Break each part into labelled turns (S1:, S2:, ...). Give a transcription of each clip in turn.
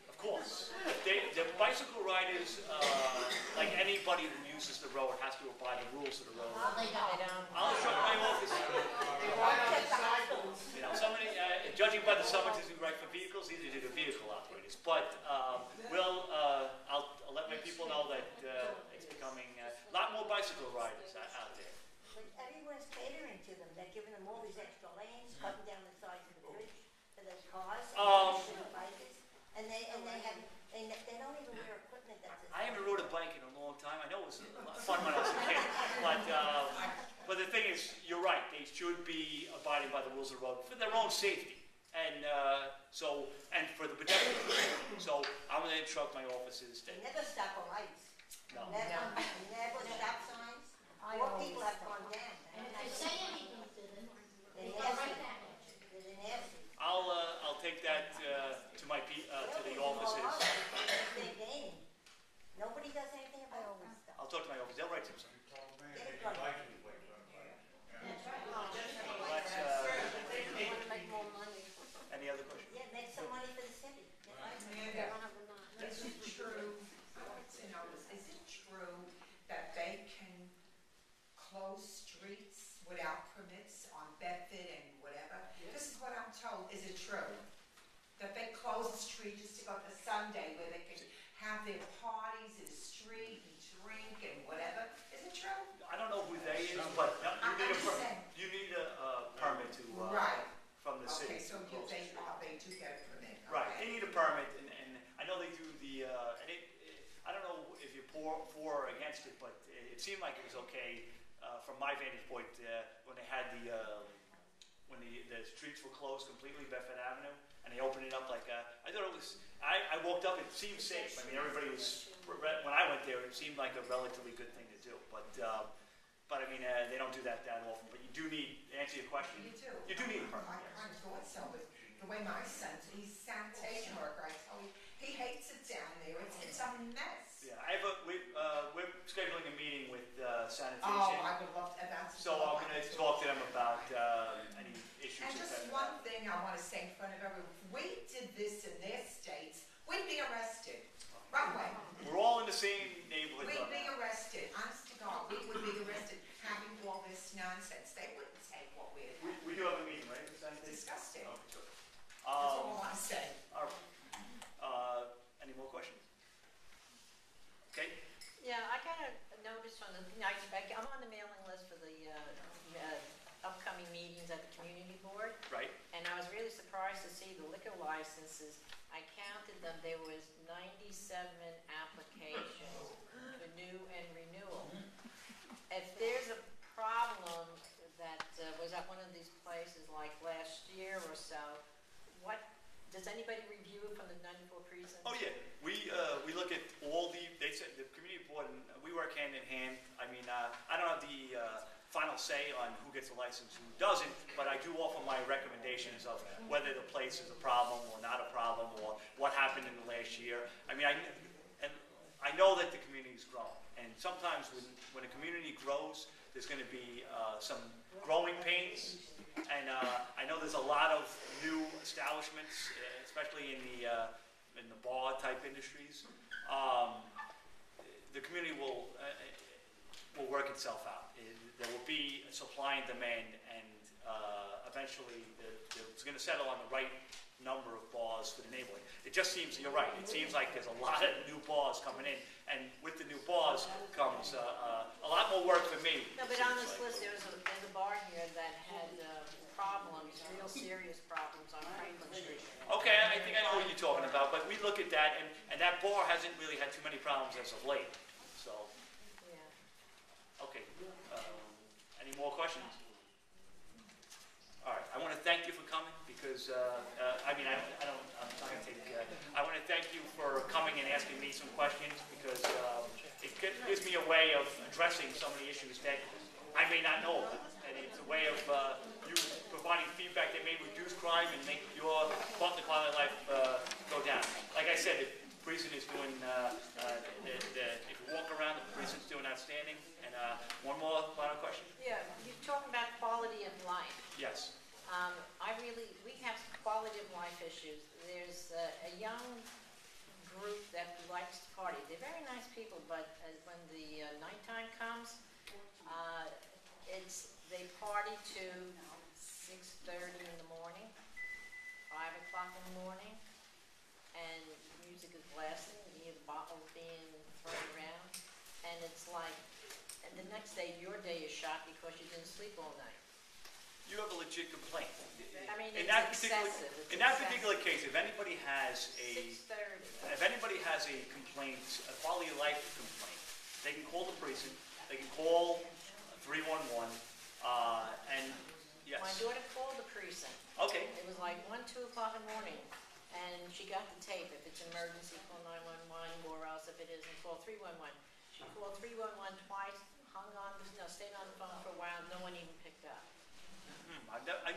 S1: Of course. The bicycle riders, like anybody who uses the road, has to abide the rules of the road. I'll show my office. You know, somebody, judging by the summations we write for vehicles, these are the vehicle operators. But I'll let my people know that it's becoming a lot more bicycle riders out there.
S2: But everyone's catering to them. They're giving them all these extra lanes, cutting down the size of the bridge for those cars, and the bikers, and they don't even wear equipment that's.
S1: I haven't rode a bike in a long time. I know it was a lot of fun when I was a kid, but the thing is, you're right. They should be abiding by the rules of the road for their own safety, and and for the pedestrians. So I'm going to instruct my officers that.
S2: They never stop at lights.
S1: No.
S2: Never stop signs. More people have gone down.
S3: And if they say anything to them,
S2: They're
S3: they go right
S2: nasty.
S3: at it.
S2: They're nasty.
S1: I'll take that to my to the officers.
S2: Big game. Nobody does anything about all this stuff.
S1: I'll talk to my officers. They'll write something.
S2: Get it done.
S3: That's right.
S2: Make more money.
S1: Any other questions?
S2: Yeah, make some money for the city.
S4: Is it true, I want to know, is it true that they can close streets without permits on Bedford and whatever? This is what I'm told. Is it true? That they close the street just to go to Sunday where they can have their parties in the street and drink and whatever? Is it true?
S1: I don't know who they is, but you need a permit to
S4: Right.
S1: from the city.
S4: Okay, so they do get a permit.
S1: Right,
S4: Okay.
S1: they need a permit, and I know they do the. I don't know if you're for or against it, but it seemed like it was okay from my vantage point when they had when the streets were closed completely, Bedford Avenue, and they opened it up like I thought it was. I walked up, it seemed safe. I mean, everybody was when I went there. It seemed like a relatively good thing to do, but I mean, they don't do that often. But you do need to answer your question.
S4: You do.
S1: You do need a permit.
S4: I kind of thought so, but the way my son, he's a sanitation worker, I tell you, he hates it down there. It's a mess.
S1: Yeah, we're scheduling a meeting with sanitation.
S4: Oh, I would love to. That's
S1: So I'm going to talk to them about any issues.
S4: And just one thing I want to say in front of everyone. If we did this in their states, we'd be arrested. Right away.
S1: We're all in the same neighborhood.
S4: We'd be arrested. Honest to God, we would be arrested having all this nonsense. They wouldn't take what we're doing.
S1: We do have a meeting, right? with sanitation?
S4: Disgusting.
S1: Oh, sure.
S4: That's all I want to say.
S1: All right. Any more questions? Okay.
S5: Yeah, I kind of noticed on the, I'm on the mailing list for the upcoming meetings at the community board.
S1: Right.
S5: And I was really surprised to see the liquor licenses. I counted them, there was 97 applications for new and renewal. If there's a problem that was at one of these places like last year or so, does anybody review it from the 94th Precinct?
S1: Oh yeah, we look at all they said the community board and we work hand in hand. I mean, I don't have the final say on who gets a license, who doesn't, but I do offer my recommendations of whether the place is a problem or not a problem or what happened in the last year. I mean, I know that the community's grown, and sometimes when a community grows, there's going to be some growing pains. And I know there's a lot of new establishments, especially in the bar type industries. The community will work itself out. There will be supply and demand, and eventually it's going to settle on the right number of bars for the neighborhood. It just seems, you're right, it seems like there's a lot of new bars coming in, and with the new bars comes a lot more work for me.
S5: No, but on this list, there's a bar here that had problems, real serious problems on Franklin Street.
S1: Okay, I think I know what you're talking about, but we look at that, and that bar hasn't really had too many problems as of late. So,
S5: Yeah.
S1: okay, any more questions? All right, I want to thank you for coming because, I mean, I'm not going to take, I want to thank you for coming and asking me some questions because it gives me a way of addressing some of the issues that I may not know about. And it's a way of you providing feedback that may reduce crime and make your quality of life go down. Like I said, the precinct is doing, if you walk around, the precinct's doing outstanding. And one more final question.
S5: Yeah, you're talking about quality of life.
S1: Yes.
S5: We have quality of life issues. There's a young group that likes to party. They're very nice people, but when the nighttime comes, they party to 6:30 in the morning, 5 o'clock in the morning, and music is blasting, you hear the bottles being thrown around, and it's like, and the next day, your day is shot because you didn't sleep all night.
S1: You have a legit complaint.
S5: I mean,
S1: In
S5: it's
S1: that particular-
S5: excessive. It's
S1: In that
S5: excessive.
S1: particular case, if anybody has a
S5: 6:30.
S1: complaint, a quality of life complaint, they can call the precinct, they can call 311, and, yes.
S5: My daughter called the precinct.
S1: Okay,
S5: It was like 1, 2 o'clock in the morning, and she got the tape. If it's an emergency, call 911, or else if it isn't, call 311. She called 311 twice, stayed on the phone for a while, no one even picked up.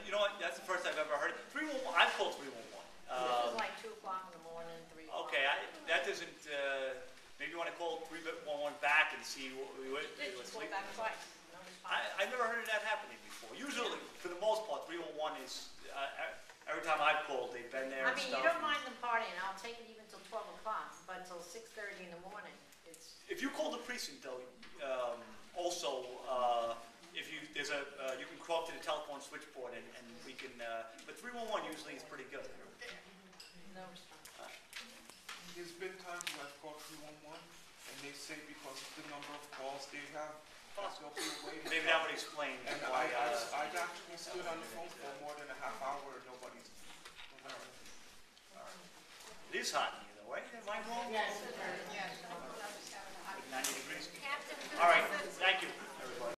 S1: you know what, that's the first I've ever heard. 311, I've called 311.
S5: This was like 2 o'clock in the morning, 3 o'clock.
S1: Okay, that doesn't, maybe you want to call 311 back and see what
S5: She did, she called back twice, no response.
S1: I've never heard of that happening before. Usually, for the most part, 311 is, every time I've called, they've been there
S5: I
S1: and
S5: mean,
S1: stuff.
S5: you don't mind them partying, I'll take it even till 12 o'clock, but till 6:30 in the morning, it's,
S1: If you call the precinct, though, also, if you, you can call up to the telephone switchboard and we can, but 311 usually is pretty good.
S5: no response.
S6: There's been times when I've called 311 and they say because of the number of calls they have, that's what we're waiting.
S1: Maybe that would explain
S6: And
S1: why,
S6: I've actually stood on the phone for more than a half hour and nobody's.
S1: it is hot in here, though, right? Am I wrong?
S3: Yes.
S1: Like 90 degrees. All right, thank you.